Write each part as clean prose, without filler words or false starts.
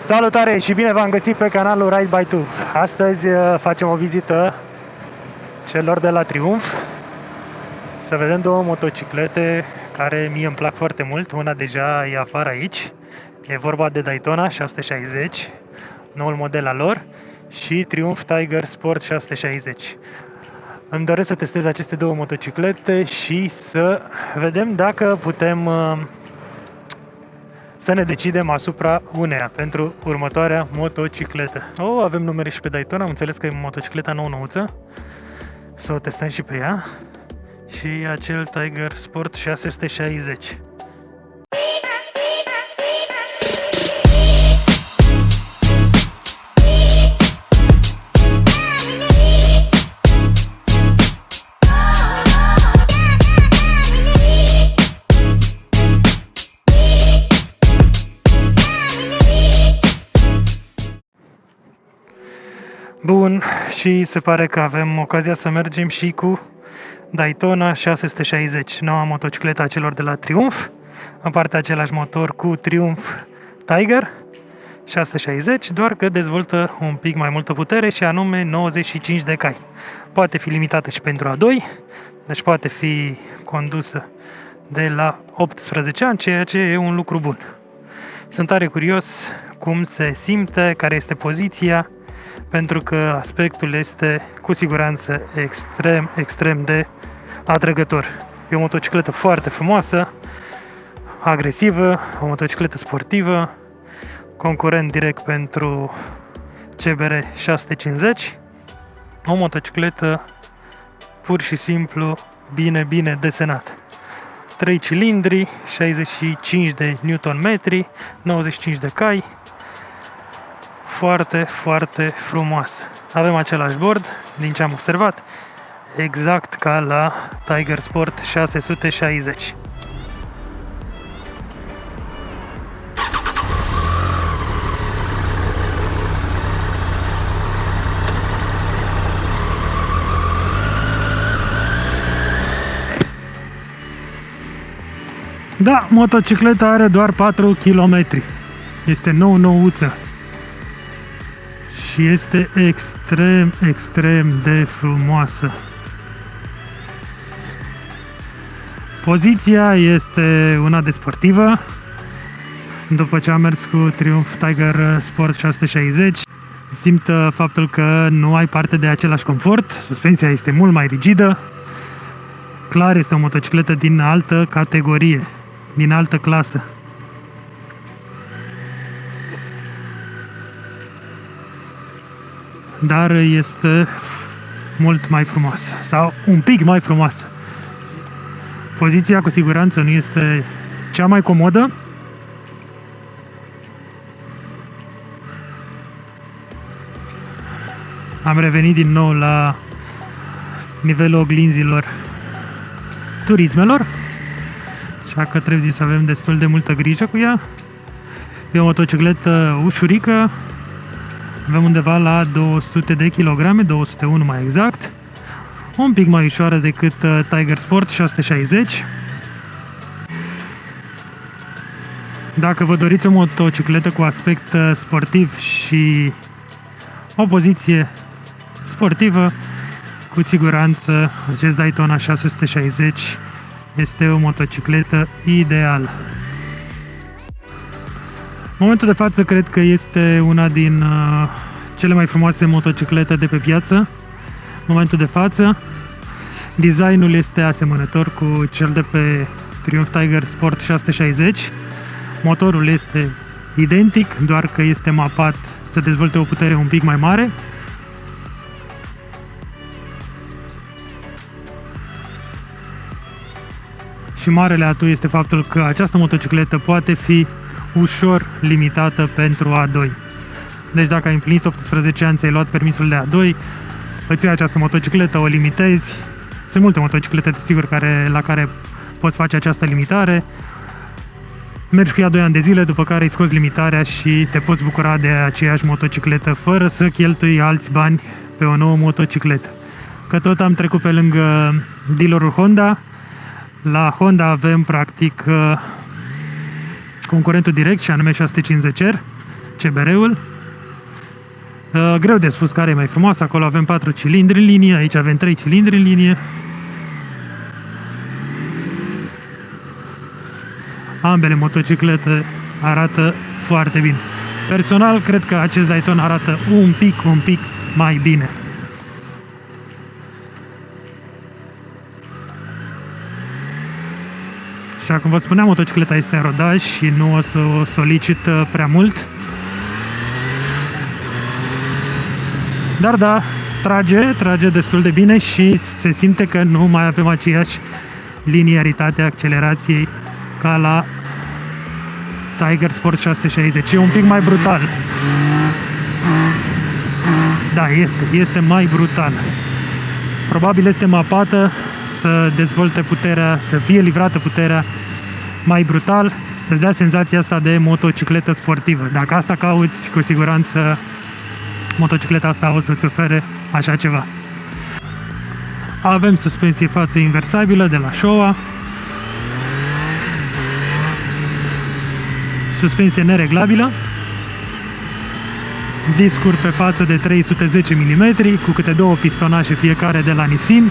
Salutare și bine v-am găsit pe canalul Ride by 2. Astăzi facem o vizită celor de la Triumph. Să vedem două motociclete care mie îmi plac foarte mult. Una deja e afară aici. E vorba de Daytona 660, noul model al lor, și Triumph Tiger Sport 660. Îmi doresc să testez aceste două motociclete și să vedem dacă putem să ne decidem asupra uneia pentru următoarea motocicletă. Avem numere și pe Daytona, am înțeles că e motocicleta nou-nouță. Să o testăm și pe ea. Și acel Tiger Sport 660. Bun, și se pare că avem ocazia să mergem și cu Daytona 660, noua motocicletă a celor de la Triumph, împarte același motor cu Triumph Tiger 660, doar că dezvoltă un pic mai multă putere și anume 95 de cai. Poate fi limitată și pentru A2, deci poate fi condusă de la 18 ani, ceea ce e un lucru bun. Sunt tare curios cum se simte, care este poziția, pentru că aspectul este cu siguranță extrem de atrăgător. E o motocicletă foarte frumoasă, agresivă, o motocicletă sportivă, concurent direct pentru CBR 650, o motocicletă pur și simplu bine desenată. 3 cilindri, 65 de Nm, 95 de cai, foarte frumoasă. Avem același bord, din ce am observat, exact ca la Tiger Sport 660. Da, motocicleta are doar 4 km. Este nouță. Și este extrem de frumoasă. Poziția este una de sportivă. După ce am mers cu Triumph Tiger Sport 660, simt faptul că nu ai parte de același confort. Suspensia este mult mai rigidă. Clar, este o motocicletă din altă categorie, din altă clasă. Dar este mult mai frumoasă, sau un pic mai frumoasă. Poziția cu siguranță nu este cea mai comodă. Am revenit din nou la nivelul oglinzilor turismelor, așa că trebuie să avem destul de multă grijă cu ea. E o motocicletă ușurică. Avem undeva la 200 de kg, 201 mai exact. Un pic mai ușoară decât Tiger Sport 660. Dacă vă doriți o motocicletă cu aspect sportiv și o poziție sportivă, cu siguranță acest Daytona 660 este o motocicletă ideală. În momentul de față cred că este una din cele mai frumoase motociclete de pe piață. În momentul de față, designul este asemănător cu cel de pe Triumph Tiger Sport 660. Motorul este identic, doar că este mapat să dezvolte o putere un pic mai mare. Și marele atu este faptul că această motocicletă poate fi ușor limitată pentru A2. Deci dacă ai împlinit 18 ani, ți-ai luat permisul de A2, îți iei această motocicletă, o limitezi. Sunt multe motociclete, desigur, la care poți face această limitare. Mergi cu ea 2 ani de zile, după care îi scoți limitarea și te poți bucura de aceeași motocicletă fără să cheltui alți bani pe o nouă motocicletă. Că tot am trecut pe lângă dealerul Honda. La Honda avem practic concurentul direct, și anume 650R, CBR-ul. Greu de spus care e mai frumos, acolo avem 4 cilindri în linie, aici avem 3 cilindri în linie. Ambele motociclete arată foarte bine. Personal, cred că acest Daytona arată un pic mai bine. Și cum vă spuneam, motocicleta este în rodaj și nu o să o solicită prea mult. Dar da, trage destul de bine și se simte că nu mai avem aceeași liniaritate a accelerației ca la Tiger Sport 660. E un pic mai brutal. Da, este mai brutal. Probabil este mapată să dezvolte puterea, să fie livrată puterea mai brutal, să-ți dea senzația asta de motocicletă sportivă. Dacă asta cauți, cu siguranță motocicleta asta o să-ți ofere așa ceva. Avem suspensie față inversabilă de la Showa. Suspensie nereglabilă. Discuri pe față de 310 mm, cu câte 2 pistonașe fiecare de la Nissin.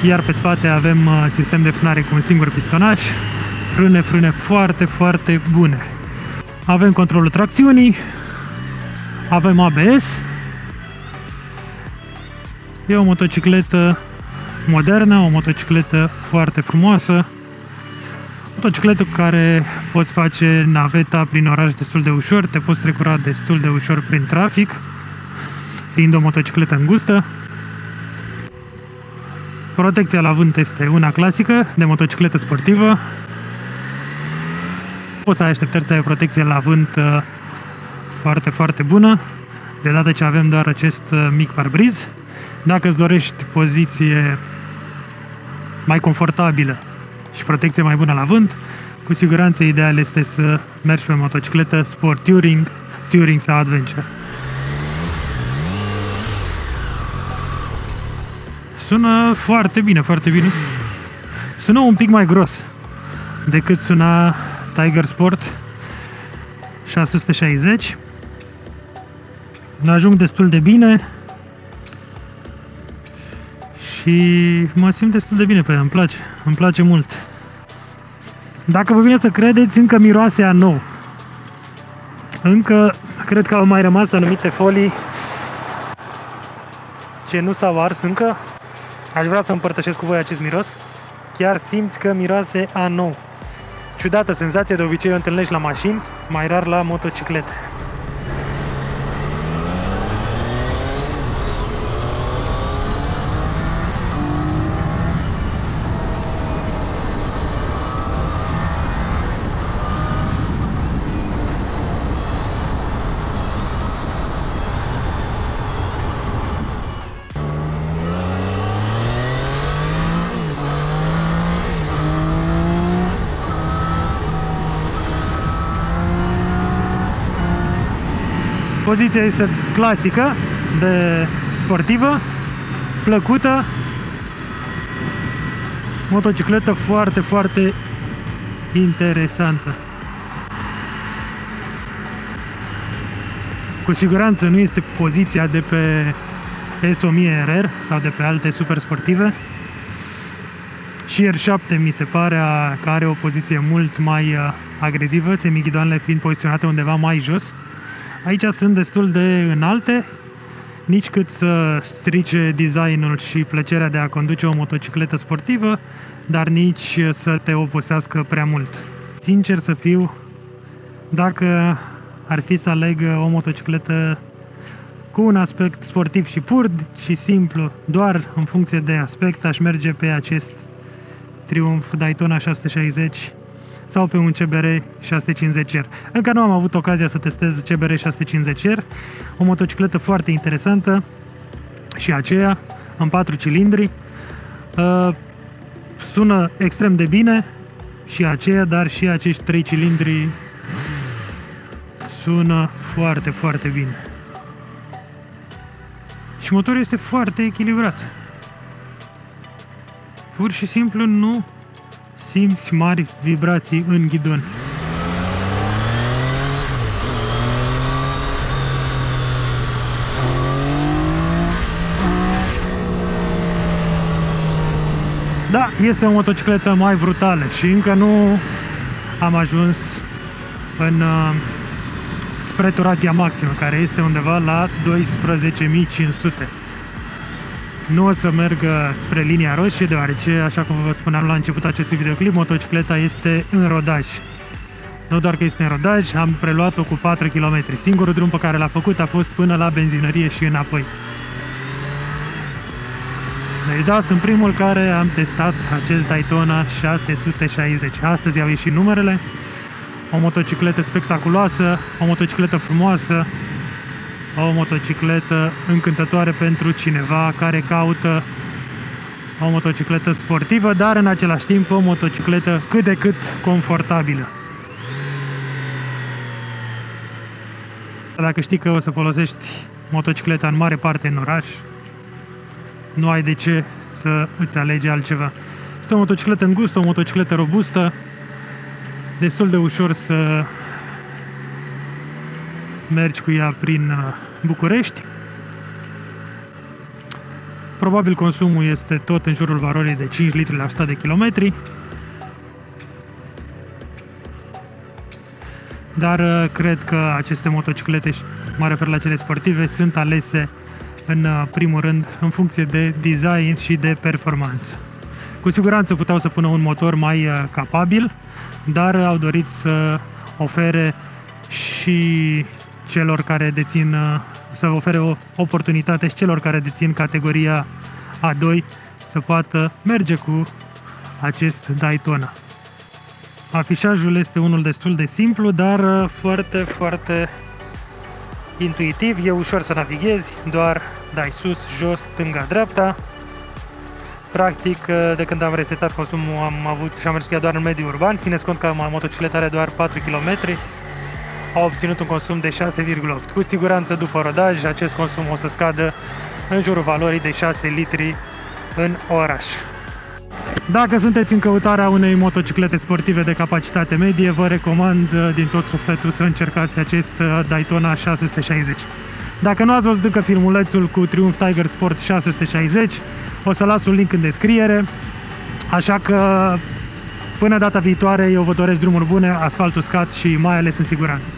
Iar pe spate avem sistem de frânare cu un singur pistonaș. Frâne foarte bune. Avem controlul tracțiunii. Avem ABS. E o motocicletă modernă, o motocicletă foarte frumoasă. Motocicletă cu care poți face naveta prin oraș destul de ușor, te poți trecura destul de ușor prin trafic, fiind o motocicletă îngustă. Protecția la vânt este una clasică de motocicletă sportivă. Poți să ai așteptări să ai o protecție la vânt foarte bună, de data ce avem doar acest mic parbriz. Dacă îți dorești poziție mai confortabilă și protecție mai bună la vânt, cu siguranță ideal este să mergi pe motocicletă sport touring sau adventure. Sună foarte bine. Sună un pic mai gros decât suna Tiger Sport 660. Ajung destul de bine și mă simt destul de bine pe ea, îmi place mult. Dacă vă vine să credeți, încă miroase a nou. Încă cred că au mai rămas anumite folii ce nu s-au ars încă. Aș vrea să împărtășesc cu voi acest miros. Chiar simți că miroase a nou. Ciudată senzație, de obicei o întâlnești la mașini, mai rar la motociclete. Poziția este clasică, de sportivă, plăcută, motocicletă foarte interesantă. Cu siguranță nu este poziția de pe S1000RR sau de pe alte super sportive. Și R7 mi se pare că are o poziție mult mai agresivă, semighidoanele fiind poziționate undeva mai jos. Aici sunt destul de înalte, nici cât să strice designul și plăcerea de a conduce o motocicletă sportivă, dar nici să te obosească prea mult. Sincer să fiu, dacă ar fi să aleg o motocicletă cu un aspect sportiv și pur și simplu, doar în funcție de aspect, aș merge pe acest Triumph Daytona 660 sau pe un CBR 650R. Încă nu am avut ocazia să testez CBR 650R, o motocicletă foarte interesantă și aceea, în 4 cilindri. Sună extrem de bine și aceea, dar și acești 3 cilindri sună foarte bine. Și motorul este foarte echilibrat. Pur și simplu nu simți mari vibrații în ghidon. Da, este o motocicletă mai brutală și încă nu am ajuns spre turația maximă, care este undeva la 12.500. Nu o să merg spre linia roșie, deoarece, așa cum vă spuneam la început acestui videoclip, motocicleta este în rodaj. Nu doar că este în rodaj, am preluat-o cu 4 km. Singurul drum pe care l-a făcut a fost până la benzinărie și înapoi. Deci da, sunt primul care am testat acest Daytona 660. Astăzi au ieșit numerele. O motocicletă spectaculoasă, o motocicletă frumoasă, o motocicletă încântătoare pentru cineva care caută o motocicletă sportivă, dar în același timp o motocicletă cât de cât confortabilă. Dacă știi că o să folosești motocicleta în mare parte în oraș, nu ai de ce să îți alegi altceva. Este o motocicletă îngustă, o motocicletă robustă, destul de ușor să mergi cu ea prin București. Probabil consumul este tot în jurul valorii de 5 litri la 100 de kilometri. Dar cred că aceste motociclete, mă refer la cele sportive, sunt alese în primul rând în funcție de design și de performanță. Cu siguranță puteau să pună un motor mai capabil, dar au dorit să ofere și celor care dețin, să ofere o oportunitate și celor care dețin categoria A2 să poată merge cu acest Daytona. Afișajul este unul destul de simplu, dar foarte, foarte intuitiv. E ușor să navighezi, doar dai sus, jos, stânga, dreapta. Practic, de când am resetat consumul, am avut și am mers cu ea doar în mediul urban. Țineți cont că motocicleta are doar 4 km. A obținut un consum de 6,8. Cu siguranță, după rodaj, acest consum o să scadă în jurul valorii de 6 litri în oraș. Dacă sunteți în căutarea unei motociclete sportive de capacitate medie, vă recomand din tot sufletul să încercați acest Daytona 660. Dacă nu ați văzut încă filmulețul cu Triumph Tiger Sport 660, o să las un link în descriere, așa că până data viitoare eu vă doresc drumuri bune, asfalt uscat și mai ales în siguranță.